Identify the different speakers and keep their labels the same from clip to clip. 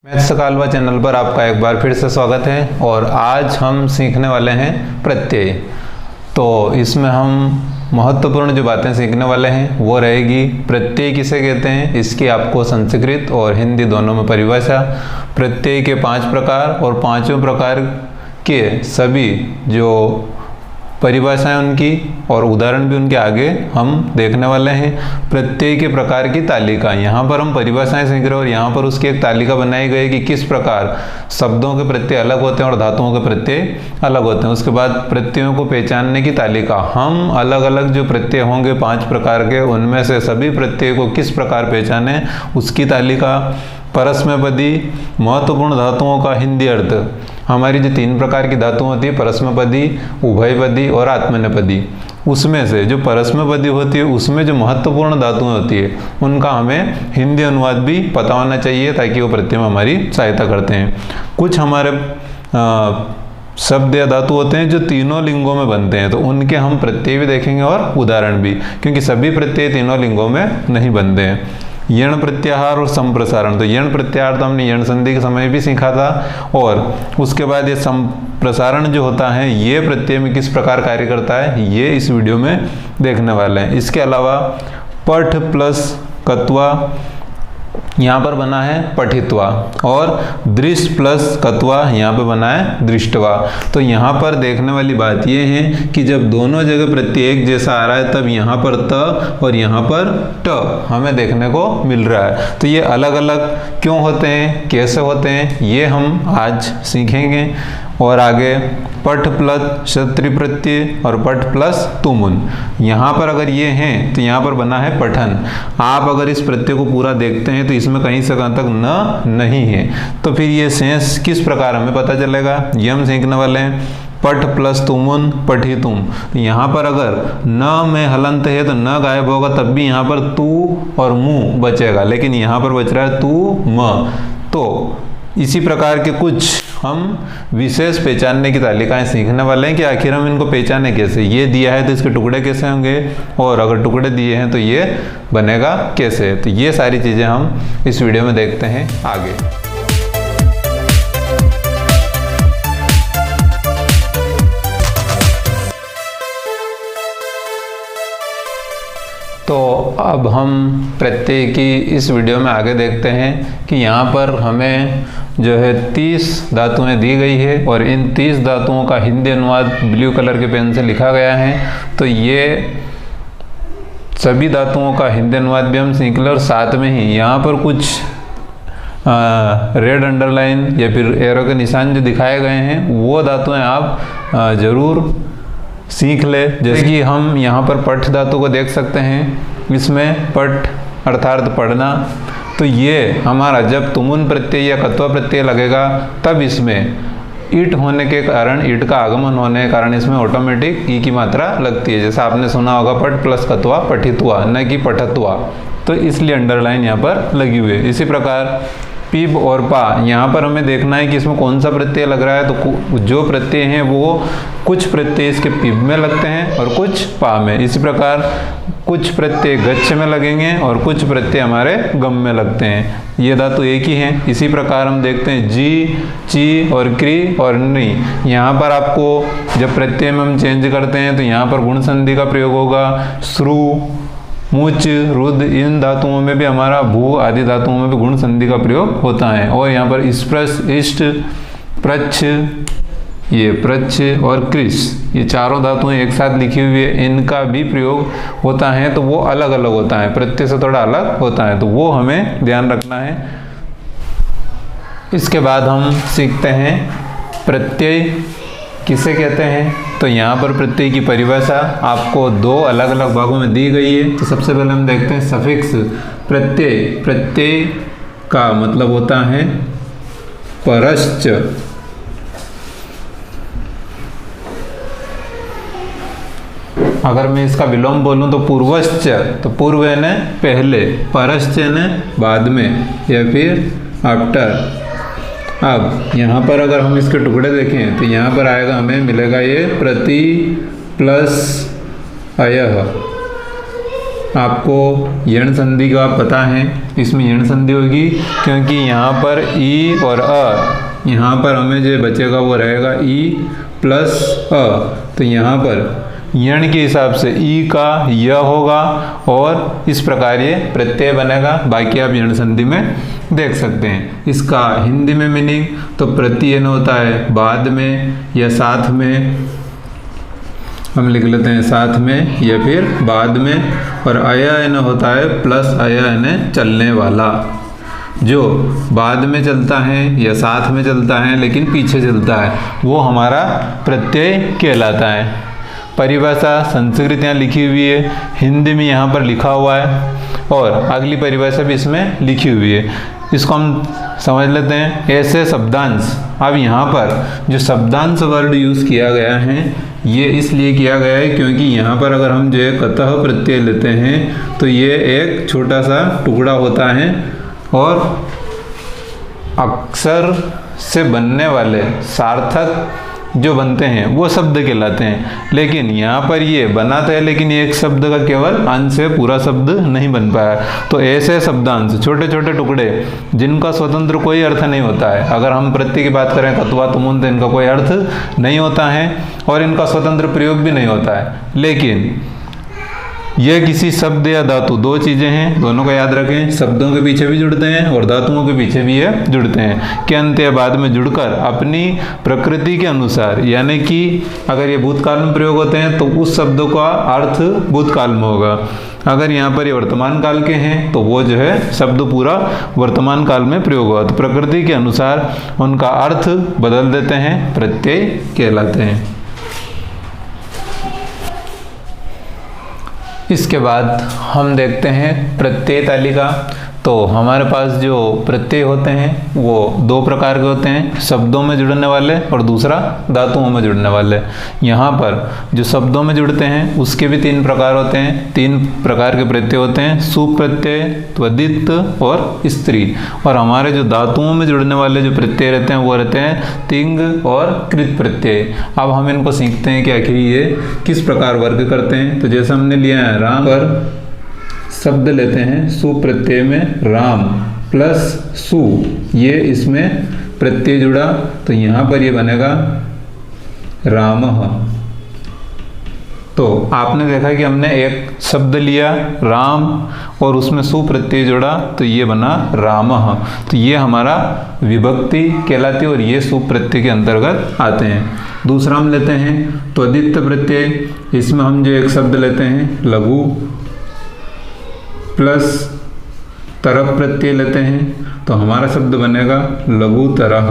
Speaker 1: Maths कालवा channel पर आपका एक बार फिर से स्वागत है और आज हम सीखने वाले हैं प्रत्यय। तो इसमें हम महत्वपूर्ण जो बातें सीखने वाले हैं वो रहेगी प्रत्यय किसे कहते हैं, इसकी आपको संस्कृत और हिंदी दोनों में परिभाषा, प्रत्यय के 5 प्रकार और पांचों प्रकार के सभी जो परिभाषाएं उनकी और उदाहरण भी उनके आगे हम देखने वाले हैं। प्रत्यय के प्रकार की तालिका, यहाँ पर हम परिभाषाएं सीख रहे हैं और यहाँ पर उसकी एक तालिका बनाई गई कि किस प्रकार शब्दों के प्रत्यय अलग होते हैं और धातुओं के प्रत्यय अलग होते हैं। उसके बाद प्रत्ययों को पहचानने की तालिका, हम अलग अलग जो प्रत्यय होंगे 5 प्रकार के, उनमें से सभी प्रत्यय को किस प्रकार पहचाने उसकी तालिका। परस्मैपदी, महत्वपूर्ण धातुओं का हिंदी अर्थ, हमारी जो 3 प्रकार की धातु होती है परस्मैपदी, उभयपदी और आत्मनेपदी, उसमें से जो परस्मैपदी होती है उसमें जो महत्वपूर्ण धातुएं होती है उनका हमें हिंदी अनुवाद भी पता होना चाहिए ताकि वो प्रत्यय में हमारी सहायता करते हैं। कुछ हमारे शब्द या धातु होते हैं जो तीनों लिंगों में बनते हैं, तो उनके हम प्रत्यय भी देखेंगे और उदाहरण भी, क्योंकि सभी प्रत्यय तीनों लिंगों में नहीं बनते हैं। यण प्रत्याहार और संप्रसारण, तो यण प्रत्याहार तो हमने यण संधि के समय भी सीखा था और उसके बाद ये संप्रसारण जो होता है ये प्रत्यय में किस प्रकार कार्य करता है ये इस वीडियो में देखने वाले हैं। इसके अलावा पठ प्लस कत्वा यहाँ पर बना है पठित्वा और दृष्ट प्लस कत्वा यहाँ पे बना है दृष्टवा। तो यहाँ पर देखने वाली बात ये है कि जब दोनों जगह प्रत्यय एक जैसा आ रहा है तब यहाँ पर त और यहाँ पर ट हमें देखने को मिल रहा है। तो ये अलग अलग क्यों होते हैं, कैसे होते हैं, ये हम आज सीखेंगे। और आगे पठ प्लस क्षत्रि प्रत्यय और पठ प्लस तुमुन, यहाँ पर अगर ये हैं तो यहाँ पर बना है पठन। आप अगर इस प्रत्यय को पूरा देखते हैं तो इसमें कहीं से कहीं तक न नहीं है, तो फिर ये सेंस किस प्रकार हमें पता चलेगा ये हम सीखने वाले हैं। पठ प्लस तुमुन पठितुम, यहाँ पर अगर न में हलंत है तो न गायब होगा, तब भी यहाँ पर तू और मुँह बचेगा, लेकिन यहाँ पर बच रहा है तू म। तो इसी प्रकार के कुछ हम विशेष पहचानने की तालिकाएं सीखने वाले हैं कि आखिर हम इनको पहचाने कैसे। ये दिया है तो इसके टुकड़े कैसे होंगे और अगर टुकड़े दिए हैं तो ये बनेगा कैसे। तो ये सारी चीज़ें हम इस वीडियो में देखते हैं आगे। तो अब हम प्रत्यय की इस वीडियो में आगे देखते हैं कि यहाँ पर हमें जो है 30 धातुएं दी गई है और इन 30 धातुओं का हिंदी अनुवाद ब्लू कलर के पेन से लिखा गया है। तो ये सभी धातुओं का हिंदी अनुवाद भी हम सीख लें और साथ में ही यहाँ पर कुछ रेड अंडरलाइन या फिर एरो के निशान जो दिखाए गए हैं वो धातुएं आप ज़रूर सीख ले। जैसे कि हम यहाँ पर पठ धातु को देख सकते हैं, इसमें पठ अर्थात पढ़ना, तो ये हमारा जब तुमुन प्रत्यय या कत्वा प्रत्यय लगेगा तब इसमें ईट होने के कारण, ईट का आगमन होने के कारण इसमें ऑटोमेटिक ई की मात्रा लगती है। जैसा आपने सुना होगा पठ प्लस कत्वा पठित्वा, न कि पठत्वा, तो इसलिए अंडरलाइन यहाँ पर लगी हुई है। इसी प्रकार पिब और पा, यहाँ पर हमें देखना है कि इसमें कौन सा प्रत्यय लग रहा है। तो जो प्रत्यय हैं वो कुछ प्रत्यय इसके पिब में लगते हैं और कुछ पा में। इसी प्रकार कुछ प्रत्यय गच्छ में लगेंगे और कुछ प्रत्यय हमारे गम में लगते हैं। ये धातु एक ही हैं। इसी प्रकार हम देखते हैं जी, ची और क्री और नी। यहाँ पर आपको जब प्रत्यय में हम चेंज करते हैं तो यहाँ पर गुण संधि का प्रयोग होगा। श्रु, मुच, रुद, इन धातुओं में भी हमारा भू आदि धातुओं में भी गुण संधि का प्रयोग होता है। और यहाँ पर स्प्रश, इष्ट, प्रच्छ, ये प्रच्छ और कृष, ये चारों धातुएं एक साथ लिखी हुई है, इनका भी प्रयोग होता है। तो वो अलग अलग होता है, प्रत्यय से थोड़ा अलग होता है, तो वो हमें ध्यान रखना है। इसके बाद हम सीखते हैं प्रत्यय किसे कहते हैं। तो यहाँ पर प्रत्यय की परिभाषा आपको 2 अलग अलग भागों में दी गई है। तो सबसे पहले हम देखते हैं सफिक्स प्रत्यय। प्रत्यय का मतलब होता है परश्च। अगर मैं इसका विलोम बोलूं तो पूर्वश्च, तो पूर्व है न पहले, परश्च न बाद में या फिर आफ्टर। अब यहाँ पर अगर हम इसके टुकड़े देखें तो यहाँ पर आएगा, हमें मिलेगा ये प्रति प्लस अयः, आपको यण संधि का पता है, इसमें यण संधि होगी क्योंकि यहाँ पर ई और अ, यहाँ पर हमें जो बचेगा वो रहेगा ई प्लस अ, तो यहाँ पर यण के हिसाब से ई का य होगा और इस प्रकार ये प्रत्यय बनेगा। बाकी आप यण संधि में देख सकते हैं। इसका हिंदी में मीनिंग तो प्रत्ययन होता है बाद में या साथ में, हम लिख लेते हैं साथ में या फिर बाद में, और अयन होता है प्लस अयन चलने वाला, जो बाद में चलता है या साथ में चलता है लेकिन पीछे चलता है वो हमारा प्रत्यय कहलाता है। परिभाषा संस्कृत यहाँ लिखी हुई है, हिंदी में यहाँ पर लिखा हुआ है और अगली परिभाषा भी इसमें लिखी हुई है। इसको हम समझ लेते हैं। ऐसे शब्दांश, अब यहाँ पर जो शब्दांश वर्ड यूज़ किया गया है ये इसलिए किया गया है क्योंकि यहाँ पर अगर हम जो है कतः प्रत्यय लेते हैं तो ये एक छोटा सा टुकड़ा होता है और अक्षर से बनने वाले सार्थक जो बनते हैं वो शब्द कहलाते हैं। लेकिन यहाँ पर ये बना तो है लेकिन ये एक शब्द का केवल अंश है, पूरा शब्द नहीं बन पाया। तो ऐसे शब्दांश छोटे छोटे टुकड़े जिनका स्वतंत्र कोई अर्थ नहीं होता है, अगर हम प्रत्यय की बात करें कत्वा तुमुन तो इनका कोई अर्थ नहीं होता है और इनका स्वतंत्र प्रयोग भी नहीं होता है, लेकिन यह किसी शब्द या धातु, दो चीज़ें हैं, दोनों को याद रखें, शब्दों के पीछे भी जुड़ते हैं और धातुओं के पीछे भी ये जुड़ते हैं, के अंत या बाद में जुड़कर अपनी प्रकृति के अनुसार, यानी कि अगर ये भूतकाल में प्रयोग होते हैं तो उस शब्दों का अर्थ भूतकाल में होगा, अगर यहाँ पर ये वर्तमान काल के हैं तो वो जो है शब्द पूरा वर्तमान काल में प्रयोग हुआ, तो प्रकृति के अनुसार उनका अर्थ बदल देते हैं, प्रत्यय कहलाते हैं। इसके बाद हम देखते हैं प्रत्यय तालिका। तो हमारे पास जो प्रत्यय होते हैं वो दो प्रकार के होते हैं, शब्दों में जुड़ने वाले और दूसरा धातुओं में जुड़ने वाले। यहाँ पर जो शब्दों में जुड़ते हैं उसके भी तीन प्रकार होते हैं, तीन प्रकार के प्रत्यय होते हैं, सुप्रत्यय, त्वदित और स्त्री। और हमारे जो धातुओं में जुड़ने वाले जो प्रत्यय रहते हैं वो रहते हैं तिंग और कृत प्रत्यय। अब हम इनको सीखते हैं कि आखिर ये किस प्रकार वर्ग करते हैं। तो जैसे हमने लिया है राम पर शब्द लेते हैं सुप्रत्यय में राम प्लस सु, ये इसमें प्रत्यय जुड़ा तो यहाँ पर ये बनेगा रामः। तो आपने देखा कि हमने एक शब्द लिया राम और उसमें सुप्रत्यय जोड़ा तो ये बना रामः। तो ये हमारा विभक्ति कहलाती है और ये सुप्रत्यय के अंतर्गत आते हैं। दूसरा हम लेते हैं त्वदित प्रत्यय, इसमें हम जो एक शब्द लेते हैं लघु प्लस तरह प्रत्यय लेते हैं तो हमारा शब्द बनेगा लघु तरह।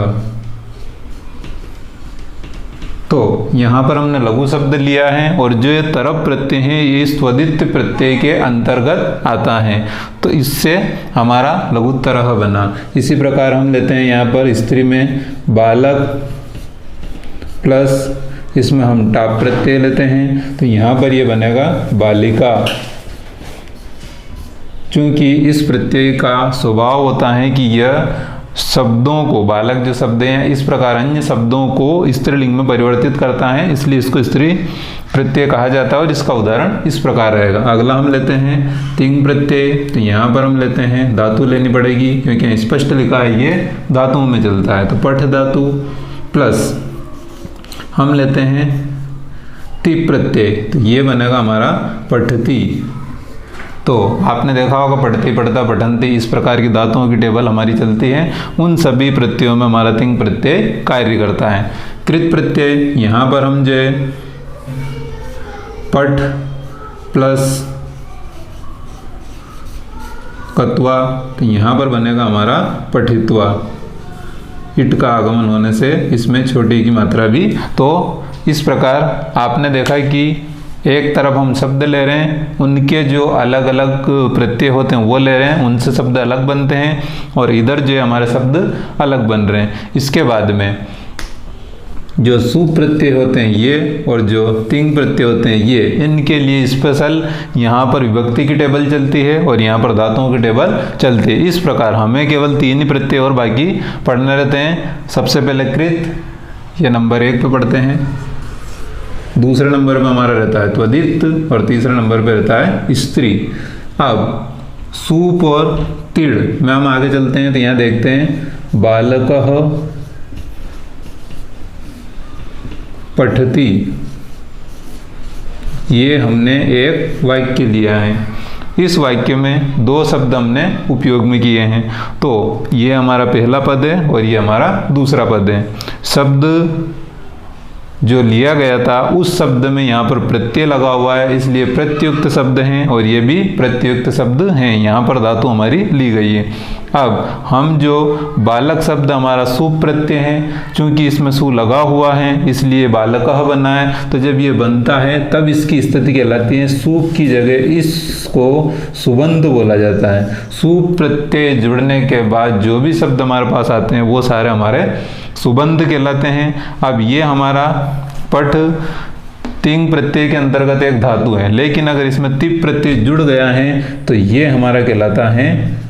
Speaker 1: तो यहाँ पर हमने लघु शब्द लिया है और जो ये तरफ प्रत्यय है ये स्वदित प्रत्यय के अंतर्गत आता है, तो इससे हमारा लघु तरह बना। इसी प्रकार हम लेते हैं यहाँ पर स्त्री में बालक प्लस इसमें हम टाप प्रत्यय लेते हैं तो यहाँ पर ये बनेगा बालिका। चूँकि इस प्रत्यय का स्वभाव होता है कि यह शब्दों को, बालक जो शब्द हैं इस प्रकार अन्य शब्दों को स्त्रीलिंग में परिवर्तित करता है, इसलिए इसको स्त्री प्रत्यय कहा जाता है। और इसका उदाहरण इस प्रकार रहेगा। अगला हम लेते हैं तिंग प्रत्यय, तो यहाँ पर हम लेते हैं धातु लेनी पड़ेगी क्योंकि स्पष्ट लिखा है ये धातुओं में चलता है, तो पठ धातु प्लस हम लेते हैं ति प्रत्यय, तो ये बनेगा हमारा पठती। तो आपने देखा होगा पढ़ती पढ़ता पठंती इस प्रकार की धातुओं की टेबल हमारी चलती है, उन सभी प्रत्ययों में हमारा तिंग प्रत्यय कार्य करता है। कृत प्रत्यय, यहाँ पर हम जो पठ प्लस कत्वा तो यहाँ पर बनेगा हमारा पठित्वा। इट का आगमन होने से इसमें छोटी की मात्रा भी। तो इस प्रकार आपने देखा कि एक तरफ हम शब्द ले रहे हैं, उनके जो अलग अलग प्रत्यय होते हैं वो ले रहे हैं, उनसे शब्द अलग बनते हैं और इधर जो हमारे शब्द अलग बन रहे हैं। इसके बाद में जो सुप्रत्यय होते हैं ये और जो तिंग प्रत्यय होते हैं ये, इनके लिए स्पेशल यहाँ पर विभक्ति की टेबल चलती है और यहाँ पर धातुओं की टेबल चलती है। इस प्रकार हमें केवल तीन ही प्रत्यय और बाकी पढ़ने रहते हैं। सबसे पहले कृत, ये नंबर 1 पे पढ़ते हैं, दूसरे नंबर पे हमारा रहता है त्वदित और तीसरे नंबर पे रहता है स्त्री। अब सूप और तिड़ में हम आगे चलते हैं तो यहाँ देखते हैं बालकः पठति, ये हमने एक वाक्य लिया है। इस वाक्य में दो शब्द हमने उपयोग में किए हैं, तो ये हमारा पहला पद है और ये हमारा दूसरा पद है। शब्द जो लिया गया था उस शब्द में यहाँ पर प्रत्यय लगा हुआ है, इसलिए प्रत्युक्त शब्द हैं और ये भी प्रत्युक्त शब्द हैं। यहाँ पर धातु हमारी ली गई है। अब हम जो बालक शब्द हमारा सुप प्रत्यय है, चूंकि इसमें सु लगा हुआ है इसलिए बालकः बना है। तो जब ये बनता है तब इसकी स्थिति कहलाती है सुप की जगह इसको सुबंध बोला जाता है। सुप प्रत्यय जुड़ने के बाद जो भी शब्द हमारे पास आते हैं वो सारे हमारे सुबंध कहलाते हैं। अब ये हमारा पठ तिंग प्रत्यय के अंतर्गत एक धातु है, लेकिन अगर इसमें तिप प्रत्यय जुड़ गया है तो ये हमारा कहलाता है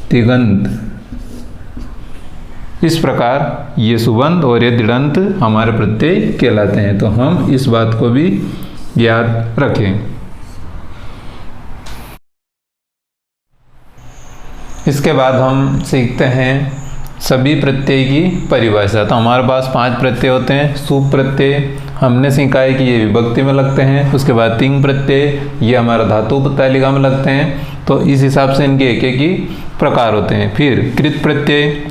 Speaker 1: तिगंत। इस प्रकार ये सुबंध और ये तिङन्त हमारे प्रत्यय कहलाते हैं, तो हम इस बात को भी याद रखें। इसके बाद हम सीखते हैं सभी प्रत्यय की परिभाषा। तो हमारे पास 5 प्रत्यय होते हैं। सुप प्रत्यय हमने सीखा है कि ये विभक्ति में लगते हैं। उसके बाद तिंग प्रत्यय ये हमारा धातु तालिका में लगते हैं, तो इस हिसाब से इनके एक एक ही प्रकार होते हैं। फिर कृत प्रत्यय,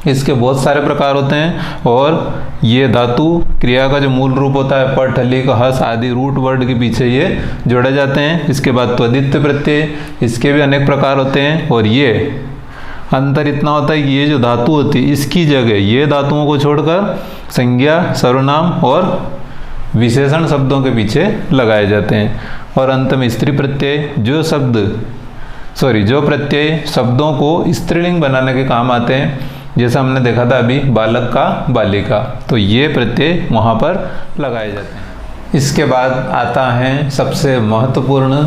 Speaker 1: इसके बहुत सारे प्रकार होते हैं और ये धातु क्रिया का जो मूल रूप होता है पठ लिख हस आदि रूट वर्ड के पीछे ये जोड़े जाते हैं। इसके बाद त्वदित प्रत्यय, इसके भी अनेक प्रकार होते हैं और ये अंतर इतना होता है कि ये जो धातु होती है इसकी जगह ये धातुओं को छोड़कर संज्ञा, सर्वनाम और विशेषण शब्दों के पीछे लगाए जाते हैं। और अंत में स्त्री प्रत्यय, जो प्रत्यय शब्दों को स्त्रीलिंग बनाने के काम आते हैं, जैसा हमने देखा था अभी बालक का बालिका, तो ये प्रत्यय वहाँ पर लगाए जाते हैं। इसके बाद आता है सबसे महत्वपूर्ण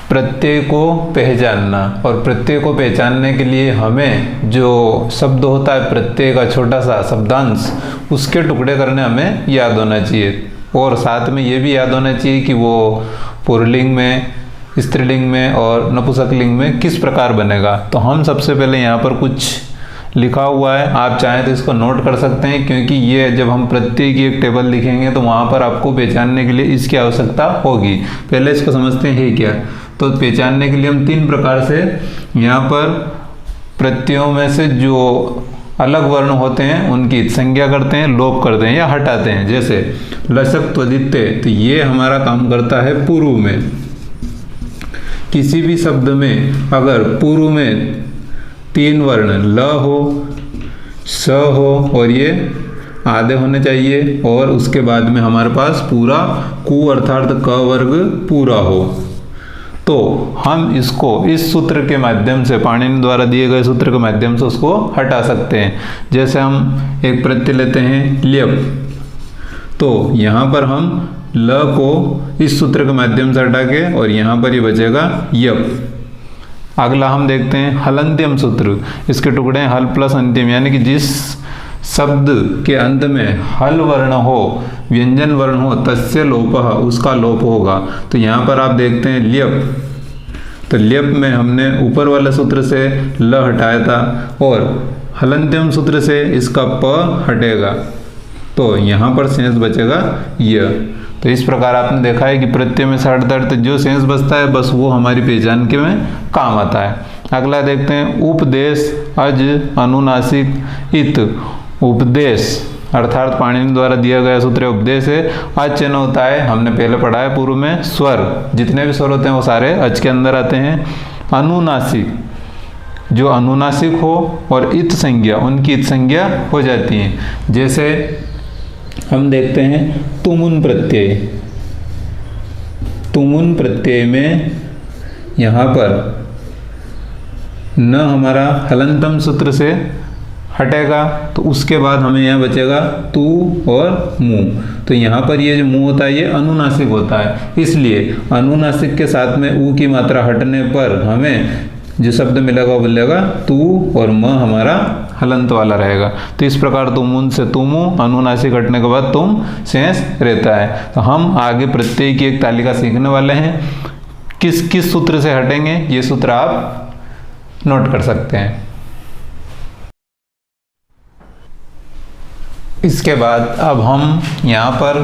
Speaker 1: प्रत्यय को पहचानना। और प्रत्यय को पहचानने के लिए हमें जो शब्द होता है प्रत्यय का छोटा सा शब्दांश, उसके टुकड़े करने हमें याद होना चाहिए। और साथ में ये भी याद होना चाहिए कि वो पुल्लिंग में, स्त्रीलिंग में और नपुंसकलिंग में किस प्रकार बनेगा। तो हम सबसे पहले यहाँ पर कुछ लिखा हुआ है, आप चाहें तो इसको नोट कर सकते हैं, क्योंकि ये जब हम प्रत्यय की एक टेबल लिखेंगे तो वहाँ पर आपको पहचानने के लिए इसकी आवश्यकता होगी। पहले इसको समझते हैं क्या। तो पहचानने के लिए हम 3 प्रकार से यहाँ पर प्रत्ययों में से जो अलग वर्ण होते हैं उनकी संज्ञा करते हैं, लोप करते हैं या हटाते हैं। जैसे लसक त्वदित्य, तो ये हमारा काम करता है पूर्व में। किसी भी शब्द में अगर पूर्व में 3 वर्ण ल हो, स हो और ये आधे होने चाहिए, और उसके बाद में हमारे पास पूरा कु अर्थात क वर्ग पूरा हो, तो हम इसको इस सूत्र के माध्यम से, पाणिनि द्वारा दिए गए सूत्र के माध्यम से उसको हटा सकते हैं। जैसे हम एक प्रत्यय लेते हैं ल्यप, तो यहाँ पर हम ल को इस सूत्र के माध्यम से हटा के और यहाँ पर ये बचेगा यप। अगला हम देखते हैं हलंत्यम सूत्र। इसके टुकड़े हैं हल प्लस अंत्यम, यानी कि जिस शब्द के अंत में हल वर्ण हो, व्यंजन वर्ण हो, तस्य लोपः, उसका लोप होगा। तो यहाँ पर आप देखते हैं ल्यप, तो ल्यप में हमने ऊपर वाले सूत्र से ल हटाया था और हलंत्यम सूत्र से इसका प हटेगा, तो यहाँ पर शेष बचेगा य। तो इस प्रकार आपने देखा है कि प्रत्यय में सार्थार्थ जो शेष बचता है बस वो हमारी पहचान के में काम आता है। अगला देखते हैं उपदेश अज अनुनासिक इत। उपदेश अर्थात पाणिनि द्वारा दिया गया सूत्र उपदेश है। अच चिन्ह होता है, हमने पहले पढ़ा है पूर्व में, स्वर, जितने भी स्वर होते हैं वो सारे अच के अंदर आते हैं। अनुनासिक, जो अनुनासिक हो और इत संज्ञा, उनकी इत संज्ञा हो जाती है। जैसे हम देखते हैं तुमुन प्रत्यय। तुमुन प्रत्यय में यहाँ पर न हमारा हलंतम सूत्र से हटेगा, तो उसके बाद हमें यहाँ बचेगा तू और मुँह। तो यहाँ पर ये जो मुँह होता है ये अनुनासिक होता है, इसलिए अनुनासिक के साथ में ऊ की मात्रा हटने पर हमें जो शब्द मिलेगा वो मिलेगा तू, और म हमारा हलंत वाला रहेगा। तो इस प्रकार तुमुन से तुमु, अनुनासिक हटने के बाद तुम शेष रहता है। तो हम आगे प्रत्यय की एक तालिका सीखने वाले हैं। किस किस सूत्र से हटेंगे ये सूत्र आप नोट कर सकते हैं। इसके बाद अब हम यहाँ पर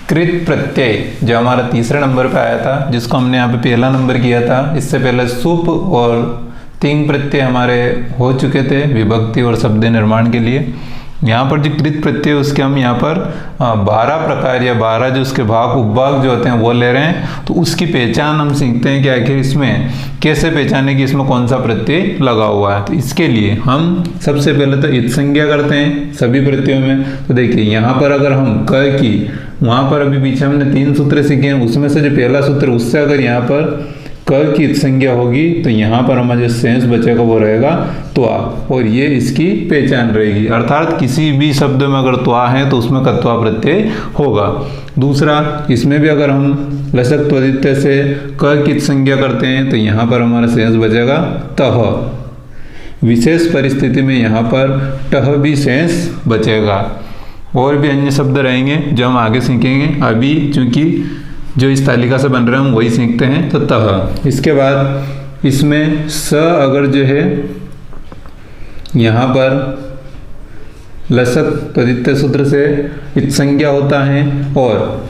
Speaker 1: कृत प्रत्यय जो हमारा तीसरे नंबर पे आया था, जिसको हमने यहाँ पे पहला नंबर किया था, इससे पहले सुप और तिंग प्रत्यय हमारे हो चुके थे विभक्ति और शब्द निर्माण के लिए। यहाँ पर जो कृत प्रत्यय उसके हम यहाँ पर 12 प्रकार या 12 जो उसके भाग उपभाग जो होते हैं वो ले रहे हैं। तो उसकी पहचान हम सीखते हैं कि आखिर इसमें कैसे पहचाने कि इसमें कौन सा प्रत्यय लगा हुआ है। तो इसके लिए हम सबसे पहले तो इत संज्ञा करते हैं सभी प्रत्ययों में। तो देखिए यहाँ पर अगर हम क की, वहाँ पर अभी पीछे हमने 3 सूत्र सीखे हैं, उसमें से जो पहला सूत्र उससे अगर यहाँ पर क की इत संज्ञा होगी तो यहाँ पर हमारा जो शेष बचेगा वो रहेगा त्वा, और ये इसकी पहचान रहेगी। अर्थात किसी भी शब्द में अगर त्वा है तो उसमें कत्वा प्रत्यय होगा। दूसरा, इसमें भी अगर हम लसक त्वदित्य से क की इत संज्ञा करते हैं तो यहाँ पर हमारा शेष बचेगा तह। विशेष परिस्थिति में यहाँ पर टह भी शेष बचेगा। और भी अन्य शब्द रहेंगे जो हम आगे सीखेंगे, अभी चूंकि जो इस तालिका से बन रहे हैं हम वही सीखते हैं। तो तह, इसके बाद इसमें स अगर जो है यहाँ पर लसक तदित्य सूत्र से इत संज्ञा होता है और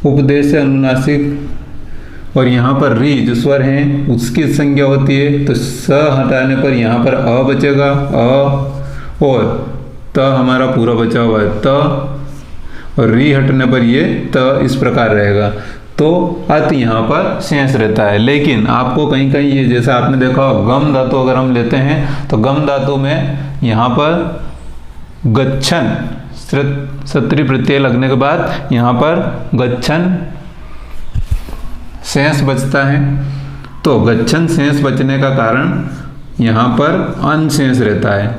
Speaker 1: उपदेश से अनुनासिक, और यहाँ पर री जो स्वर हैं उसकी संज्ञा होती है, तो स हटाने पर यहाँ पर अ बचेगा अ, और त हमारा पूरा बचा हुआ है त, और री हटने पर ये त इस प्रकार रहेगा। तो अत यहाँ पर शेष रहता है। लेकिन आपको कहीं कहीं ये जैसा आपने देखा गम धातु अगर हम लेते हैं तो गम धातु में यहाँ पर गच्छन सत्री प्रत्यय लगने के बाद यहाँ पर गच्छन शेष बचता है। तो गच्छन शेष बचने का कारण यहाँ पर अन शेष रहता है,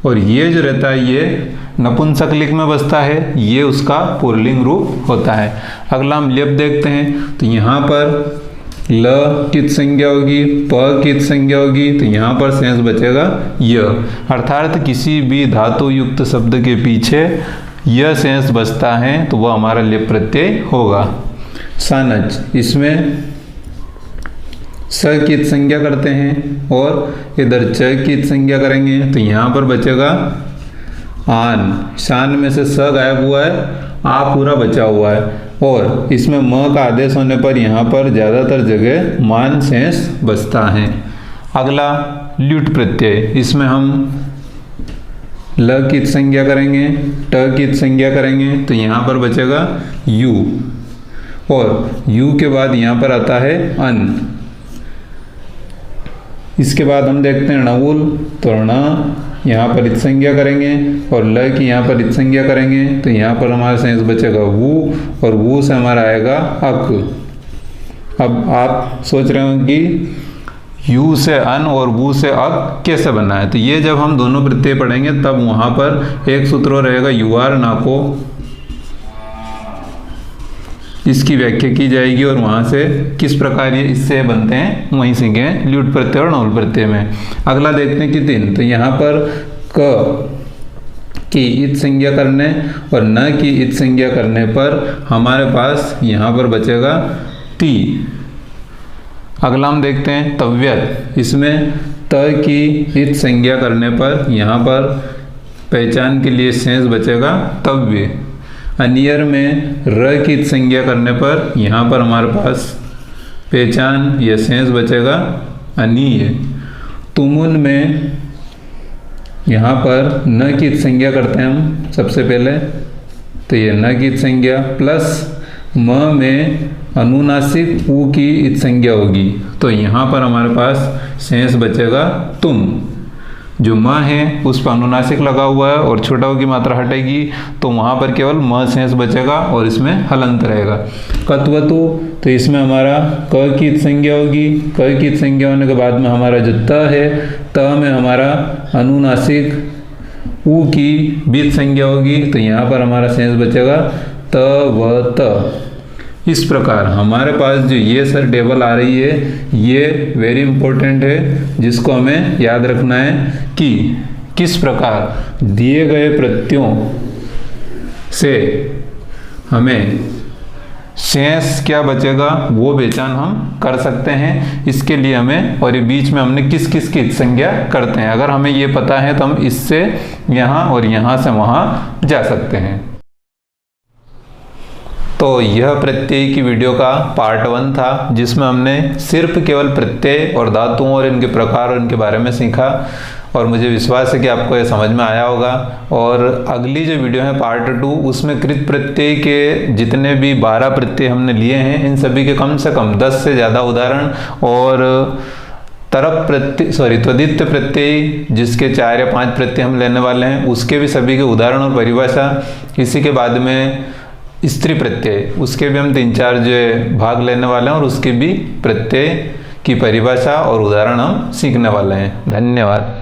Speaker 1: और ये जो रहता है ये नपुंसक लिंग में बसता है, ये उसका पुल्लिंग रूप होता है। अगला हम लेप देखते हैं तो यहाँ पर ल की संज्ञा होगी, प की संज्ञा होगी, तो यहाँ पर शेष बचेगा य। अर्थात किसी भी धातु युक्त शब्द के पीछे यह शेष बचता है तो वह हमारा लेप प्रत्यय होगा। सानच, इसमें स की संज्ञा करते हैं और इधर च की संज्ञा करेंगे तो यहाँ पर बचेगा आन। शान में से स गायब हुआ है, आ पूरा बचा हुआ है, और इसमें म का आदेश होने पर यहाँ पर ज़्यादातर जगह मान शेष बचता है। अगला ल्युट प्रत्यय, इसमें हम ल की संज्ञा करेंगे, ट की संज्ञा करेंगे तो यहाँ पर बचेगा यू, और यू के बाद यहाँ पर आता है अन। इसके बाद हम देखते हैं णउल, तो ण यहाँ पर इत संज्ञा करेंगे और ल की यहाँ पर इत संज्ञा करेंगे तो यहाँ पर हमारा शेष बचेगा वू, और वू से हमारा आएगा अक। अब आप सोच रहे हो कि यू से अन और वू से अक कैसे बना है, तो ये जब हम दोनों प्रत्यय पढ़ेंगे तब वहाँ पर एक सूत्र रहेगा युआर नाको, इसकी व्याख्या की जाएगी और वहाँ से किस प्रकार ये इससे बनते हैं वहीं सीखें ल्युट प्रत्यय और नौल प्रत्यय में। अगला देखते हैं कि तीन, तो यहाँ पर क की इत संज्ञा करने और न की इत संज्ञा करने पर हमारे पास यहाँ पर बचेगा ती। अगला हम देखते हैं तव्यत, इसमें त की इत संज्ञा करने पर यहाँ पर पहचान के लिए शेष बचेगा तव्य। अनियर में र की संज्ञा करने पर यहाँ पर हमारे पास पहचान या शेष बचेगा अनीय। तुमुन में यहाँ पर न की संज्ञा करते हैं हम सबसे पहले, तो ये न की संज्ञा प्लस म में अनुनासिक ऊ की इत संज्ञा होगी, तो यहाँ पर हमारे पास शेष बचेगा तुम। जो म है उस पर अनुनासिक लगा हुआ है और छोटा ऊ की मात्रा हटेगी तो वहाँ पर केवल म शेष बचेगा और इसमें हलंत रहेगा। कत्वतु, तो इसमें हमारा क की संज्ञा होगी, क की संज्ञा होने के बाद में हमारा जो त है, त में हमारा अनुनासिक ऊ की बीज संज्ञा होगी, तो यहाँ पर हमारा शेष बचेगा त व त। इस प्रकार हमारे पास जो ये सर टेबल आ रही है ये वेरी इंपॉर्टेंट है, जिसको हमें याद रखना है कि किस प्रकार दिए गए प्रत्ययों से हमें शेष क्या बचेगा वो पहचान हम कर सकते हैं। इसके लिए हमें, और ये बीच में हमने किस किस की संज्ञा करते हैं, अगर हमें ये पता है तो हम इससे यहाँ और यहाँ से वहाँ जा सकते हैं। तो यह प्रत्यय की वीडियो का पार्ट 1 था, जिसमें हमने सिर्फ केवल प्रत्यय और धातुओं और इनके प्रकार और इनके बारे में सीखा, और मुझे विश्वास है कि आपको यह समझ में आया होगा। और अगली जो वीडियो है पार्ट 2, उसमें कृत प्रत्यय के जितने भी 12 प्रत्यय हमने लिए हैं, इन सभी के कम से कम 10 से ज़्यादा उदाहरण, और त्वदित प्रत्यय जिसके 4 या 5 प्रत्यय हम लेने वाले हैं, उसके भी सभी के उदाहरण और परिभाषा। इसी के बाद में स्त्री प्रत्यय, उसके भी हम 3-4 जो भाग लेने वाले हैं, और उसके भी प्रत्यय की परिभाषा और उदाहरण हम सीखने वाले हैं। धन्यवाद।